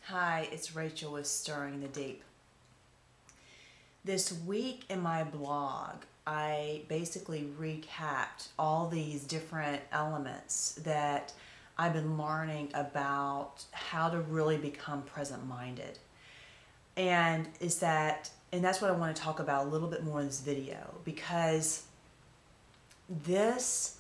Hi, it's Rachel with Stirring the Deep. This week in my blog, I basically recapped all these different elements that I've been learning about how to really become present minded. And that's what I want to talk about a little bit more in this video because this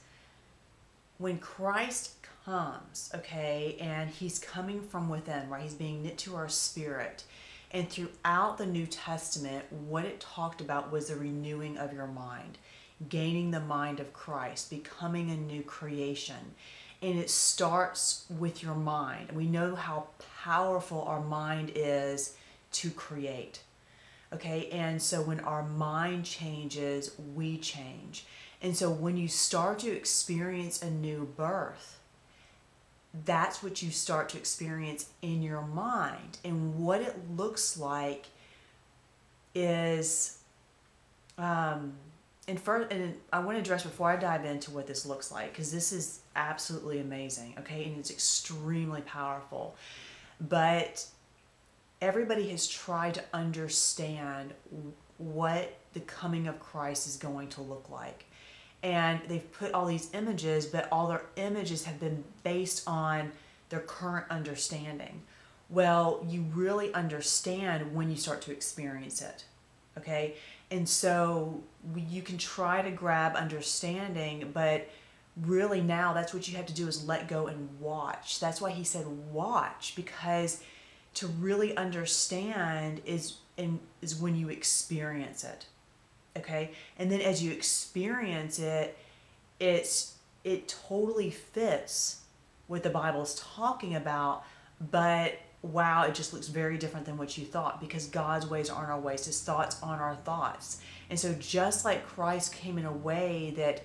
when Christ comes, okay, and he's coming from within, right? He's being knit to our spirit. And throughout the New Testament, what it talked about was the renewing of your mind, gaining the mind of Christ, becoming a new creation. And it starts with your mind. We know how powerful our mind is to create. Okay, and so when our mind changes, we change. And so when you start to experience a new birth, that's what you start to experience in your mind. And what it looks like is, and I want to address before I dive into what this looks like, because this is absolutely amazing, okay, and it's extremely powerful. But everybody has tried to understand what the coming of Christ is going to look like. And they've put all these images, but all their images have been based on their current understanding. Well, you really understand when you start to experience it, okay? And so you can try to grab understanding, but really now that's what you have to do is let go and watch. That's why he said watch, because to really understand is when you experience it. Okay, and then as you experience it, it totally fits what the Bible is talking about, but wow, it just looks very different than what you thought, because God's ways aren't our ways, his thoughts aren't our thoughts. And so just like Christ came in a way that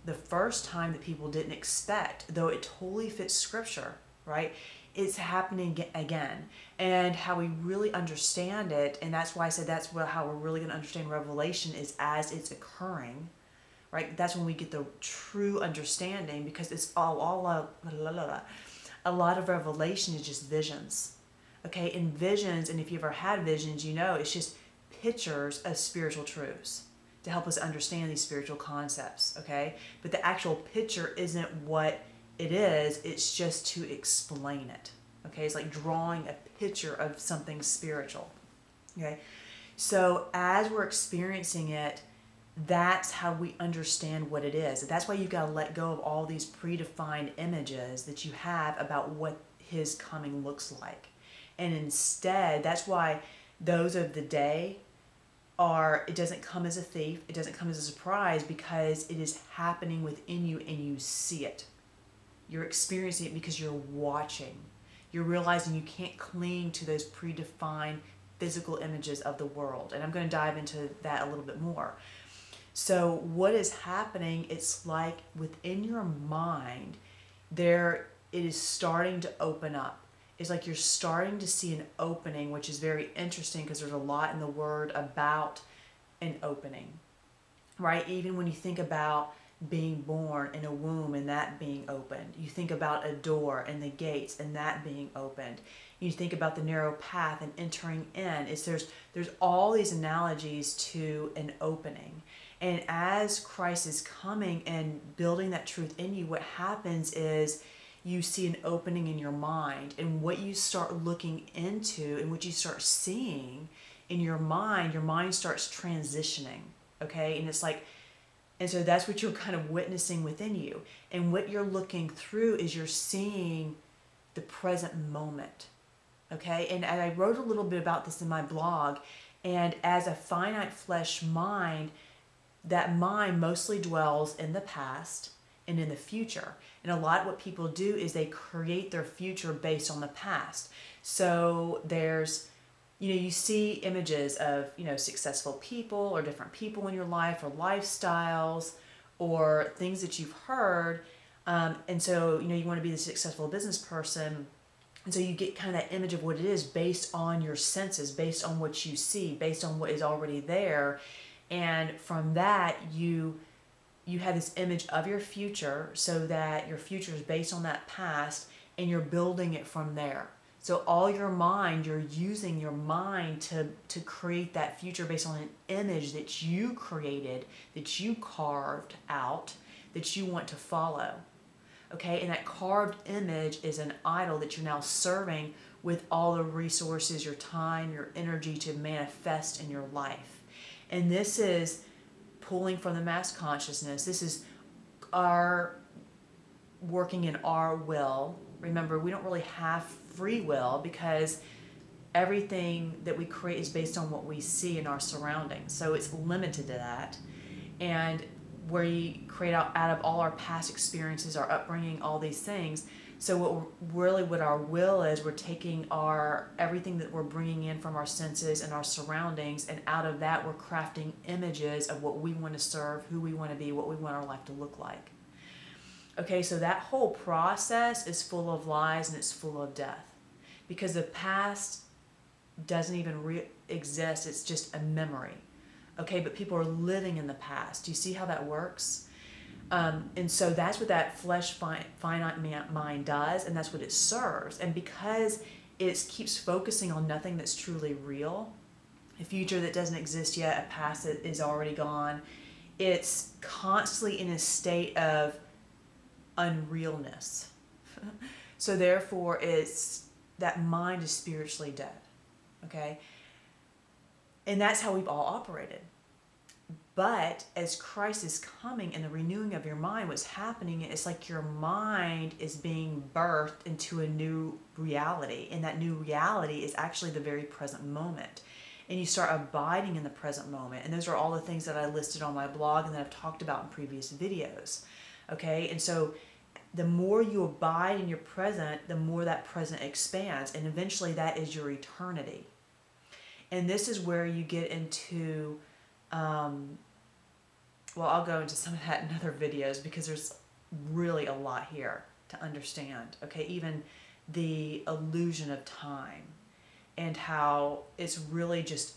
the first time that people didn't expect, though it totally fits scripture, right? It's happening again. And how we really understand it, and that's why I said how we're really going to understand Revelation is as it's occurring, right? That's when we get the true understanding, because it's a lot of Revelation is just visions, okay? And visions, and if you ever had visions, you know it's just pictures of spiritual truths to help us understand these spiritual concepts, okay? But the actual picture isn't what it is, it's just to explain it. Okay, it's like drawing a picture of something spiritual. Okay, so as we're experiencing it, that's how we understand what it is. That's why you've got to let go of all these predefined images that you have about what his coming looks like. And instead, that's why those of the day it doesn't come as a thief, it doesn't come as a surprise, because it is happening within you and you see it. You're experiencing it because you're watching. You're realizing you can't cling to those predefined physical images of the world. And I'm going to dive into that a little bit more. So what is happening, it's like within your mind, it is starting to open up. It's like you're starting to see an opening, which is very interesting because there's a lot in the word about an opening, right? Even when you think about being born in a womb and that being opened. You think about a door and the gates and that being opened. You think about the narrow path and entering in. There's all these analogies to an opening. And as Christ is coming and building that truth in you, what happens is you see an opening in your mind, and what you start looking into and what you start seeing in your mind starts transitioning, okay? And so that's what you're kind of witnessing within you. And what you're looking through is you're seeing the present moment. Okay? And I wrote a little bit about this in my blog. And as a finite flesh mind, that mind mostly dwells in the past and in the future. And a lot of what people do is they create their future based on the past. So you see images of, successful people or different people in your life or lifestyles or things that you've heard. And so, you want to be the successful business person. And so you get kind of that image of what it is based on your senses, based on what you see, based on what is already there. And from that, you have this image of your future, so that your future is based on that past and you're building it from there. So all your mind, you're using your mind to create that future based on an image that you created, that you carved out, that you want to follow. Okay, and that carved image is an idol that you're now serving with all the resources, your time, your energy to manifest in your life. And this is pulling from the mass consciousness. This is our working in our will. Remember, we don't really have free will because everything that we create is based on what we see in our surroundings. So it's limited to that. And we create out of all our past experiences, our upbringing, all these things. So what our will is, we're taking everything that we're bringing in from our senses and our surroundings, and out of that we're crafting images of what we want to serve, who we want to be, what we want our life to look like. Okay, so that whole process is full of lies and it's full of death, because the past doesn't even exist. It's just a memory. Okay, but people are living in the past. Do you see how that works? And so that's what that flesh finite mind does, and that's what it serves. And because it keeps focusing on nothing that's truly real, a future that doesn't exist yet, a past that is already gone, it's constantly in a state of unrealness. So therefore, that mind is spiritually dead. Okay? And that's how we've all operated. But as Christ is coming and the renewing of your mind, what's happening is like your mind is being birthed into a new reality. And that new reality is actually the very present moment. And you start abiding in the present moment. And those are all the things that I listed on my blog and that I've talked about in previous videos. Okay? And so the more you abide in your present, the more that present expands. And eventually that is your eternity. And this is where you get into, I'll go into some of that in other videos because there's really a lot here to understand. Okay, even the illusion of time and how it's really just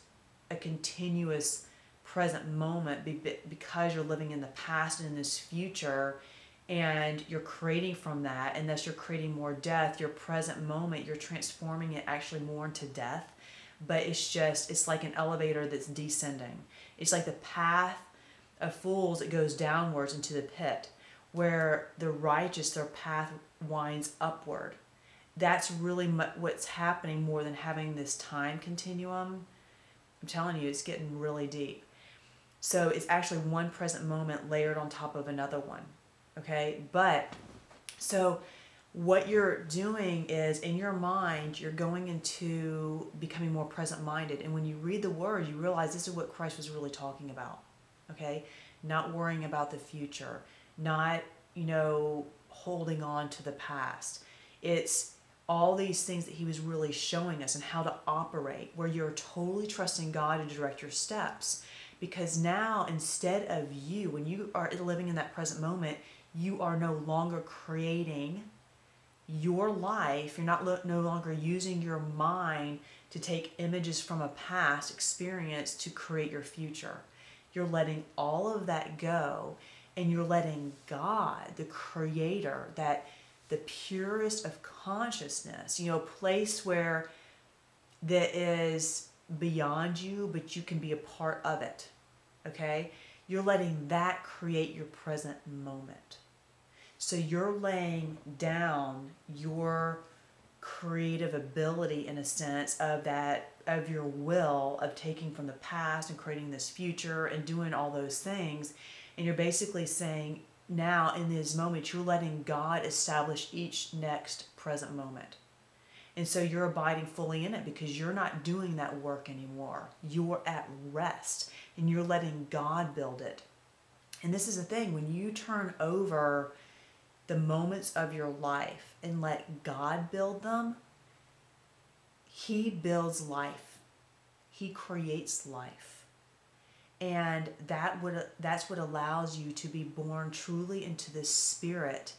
a continuous present moment because you're living in the past and in this future, and you're creating from that, and thus you're creating more death. Your present moment, you're transforming it actually more into death. But it's like an elevator that's descending. It's like the path of fools, it goes downwards into the pit, where the righteous, their path winds upward. That's really what's happening more than having this time continuum. I'm telling you, it's getting really deep. So it's actually one present moment layered on top of another one. Okay? But, so what you're doing is, in your mind, you're going into becoming more present-minded. And when you read the Word, you realize this is what Christ was really talking about. Okay? Not worrying about the future. Not, holding on to the past. It's all these things that he was really showing us and how to operate, where you're totally trusting God to direct your steps. Because now, instead of you, when you are living in that present moment, you are no longer creating your life. You're no longer using your mind to take images from a past experience to create your future. You're letting all of that go, and you're letting God, the Creator, the purest of consciousness, a place where that is beyond you, but you can be a part of it. Okay? You're letting that create your present moment. So you're laying down your creative ability, in a sense, of your will, of taking from the past and creating this future and doing all those things. And you're basically saying, now in this moment, you're letting God establish each next present moment. And so you're abiding fully in it because you're not doing that work anymore. You're at rest and you're letting God build it. And this is the thing, when you turn over the moments of your life and let God build them, he builds life. He creates life. And that's what allows you to be born truly into this spirit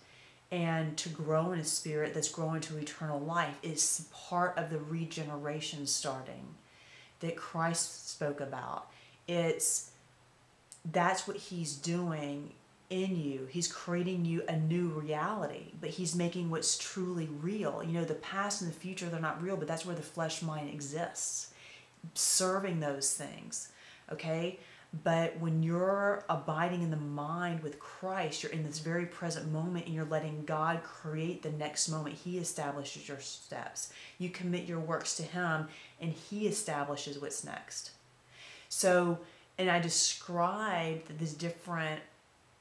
and to grow in a spirit that's growing to eternal life. It's part of the regeneration starting that Christ spoke about. That's what he's doing in you. He's creating you a new reality, but he's making what's truly real. You know, the past and the future, they're not real, but that's where the flesh mind exists, serving those things, okay? But when you're abiding in the mind with Christ, you're in this very present moment and you're letting God create the next moment. He establishes your steps. You commit your works to him and he establishes what's next. So, and I described these different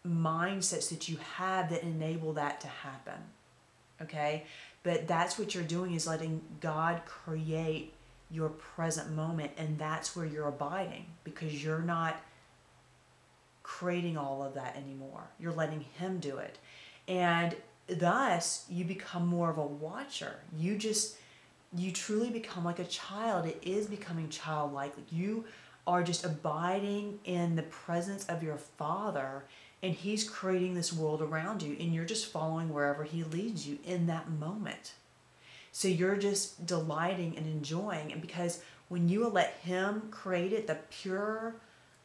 mindsets that you have that enable that to happen, okay? But that's what you're doing, is letting God create your present moment, and that's where you're abiding, because you're not creating all of that anymore. You're letting him do it, and thus you become more of a watcher. You truly become like a child. It is becoming childlike. You are just abiding in the presence of your Father, and he's creating this world around you, and you're just following wherever he leads you in that moment. So you're just delighting and enjoying, and because when you let him create it, the pure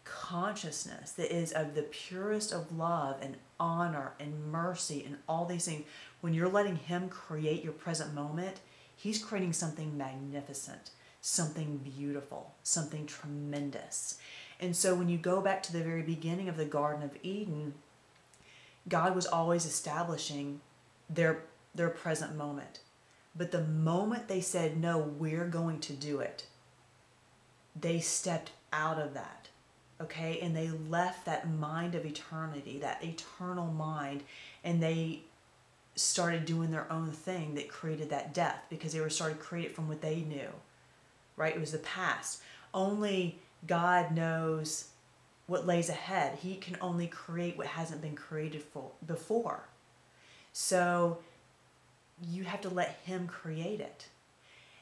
consciousness that is of the purest of love and honor and mercy and all these things, when you're letting him create your present moment, he's creating something magnificent, something beautiful, something tremendous. And so when you go back to the very beginning of the Garden of Eden, God was always establishing their present moment. But the moment they said, no, we're going to do it, they stepped out of that, okay? And they left that mind of eternity, that eternal mind, and they started doing their own thing that created that death, because they were started created from what they knew, right? It was the past. Only God knows what lays ahead. He can only create what hasn't been created before. So you have to let him create it.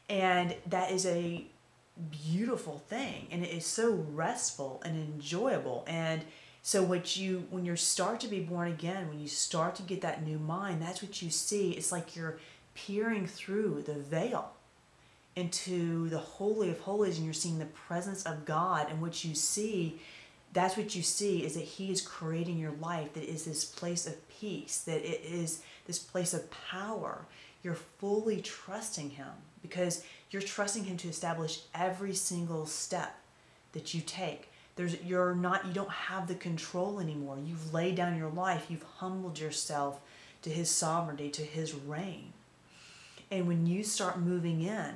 And that is a beautiful thing, and it is so restful and enjoyable. And so when you start to be born again, when you start to get that new mind, that's what you see. It's like you're peering through the veil into the Holy of Holies, and you're seeing the presence of God. And what you see, that's what you see, is that he is creating your life, that is this place of peace, that it is this place of power. You're fully trusting him, because you're trusting him to establish every single step that you take. You don't have the control anymore. You've laid down your life. You've humbled yourself to his sovereignty, to his reign. And when you start moving in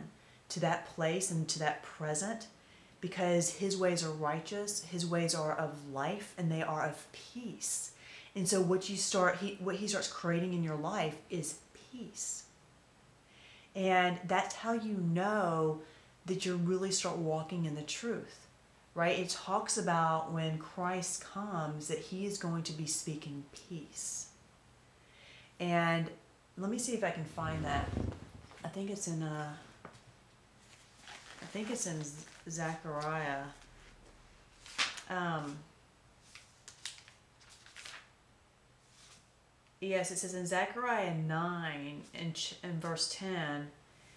to that place and to that present, because his ways are righteous, his ways are of life, and they are of peace. And so what he starts creating in your life is peace. And that's how you know that you really start walking in the truth, right? It talks about when Christ comes that he is going to be speaking peace. And let me see if I can find that. I think it's in Zechariah. Yes, it says in Zechariah 9 in verse 10,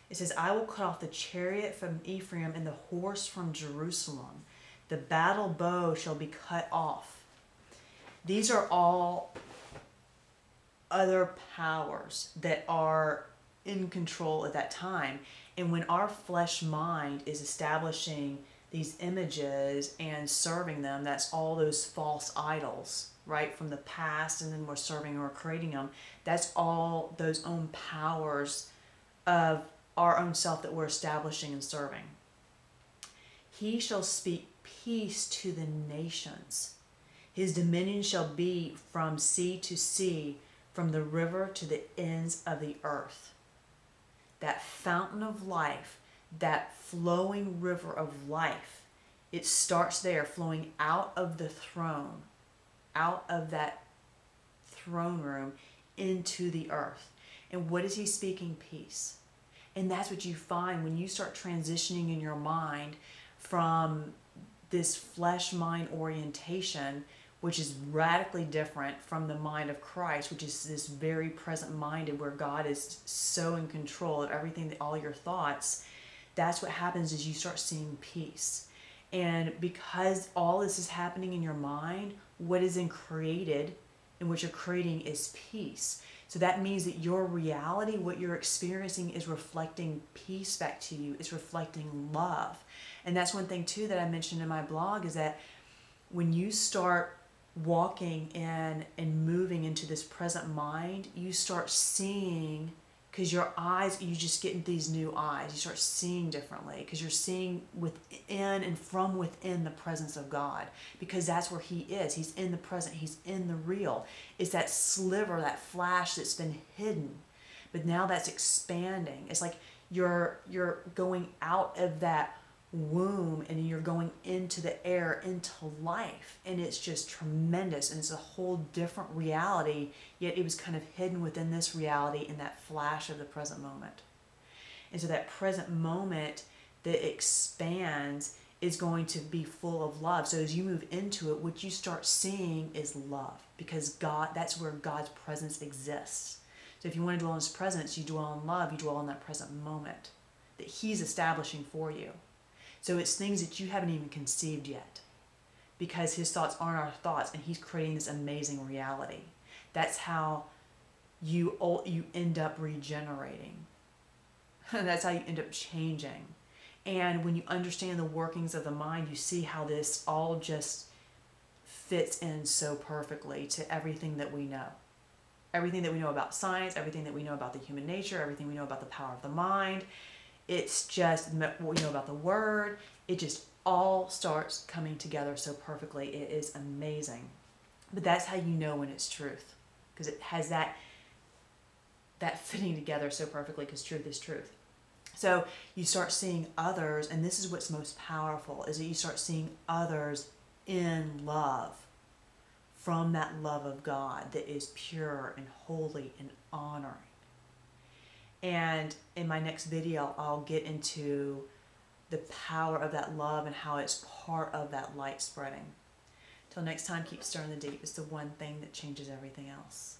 it says, I will cut off the chariot from Ephraim and the horse from Jerusalem. The battle bow shall be cut off. These are all other powers that are in control at that time. And when our flesh mind is establishing these images and serving them, that's all those false idols, right, from the past, and then we're serving or creating them. That's all those own powers of our own self that we're establishing and serving. He shall speak peace to the nations. His dominion shall be from sea to sea, from the river to the ends of the earth. That fountain of life, that flowing river of life, it starts there, flowing out of the throne, out of that throne room into the earth. And what is he speaking? Peace. And that's what you find when you start transitioning in your mind from this flesh mind orientation, which is radically different from the mind of Christ, which is this very present minded, where God is so in control of everything, all your thoughts. That's what happens, is you start seeing peace. And because all this is happening in your mind, what is then created And what you're creating is peace. So that means that your reality, what you're experiencing, is reflecting peace back to you. It's reflecting love. And that's one thing too that I mentioned in my blog, is that when you start walking in and moving into this present mind, you start seeing, because your eyes, you just get these new eyes. You start seeing differently because you're seeing within and from within the presence of God, because that's where He is. He's in the present. He's in the real. It's that sliver, that flash that's been hidden, but now that's expanding. It's like you're going out of that womb and you're going into the air, into life, and it's just tremendous, and it's a whole different reality, yet it was kind of hidden within this reality in that flash of the present moment. And so that present moment that expands is going to be full of love. So as you move into it, what you start seeing is love, because God, that's where God's presence exists. So if you want to dwell in His presence, you dwell in love, you dwell in that present moment that He's establishing for you. So it's things that you haven't even conceived yet, because His thoughts aren't our thoughts, and He's creating this amazing reality. That's how you end up regenerating. That's how you end up changing. And when you understand the workings of the mind, you see how this all just fits in so perfectly to everything that we know. Everything that we know about science, everything that we know about the human nature, everything we know about the power of the mind. It's just what we know about the Word. It just all starts coming together so perfectly. It is amazing. But that's how you know when it's truth, because it has that fitting together so perfectly, because truth is truth. So you start seeing others, and this is what's most powerful, is that you start seeing others in love, from that love of God that is pure and holy and honoring. And in my next video, I'll get into the power of that love and how it's part of that light spreading. Till next time, keep stirring the deep. It's the one thing that changes everything else.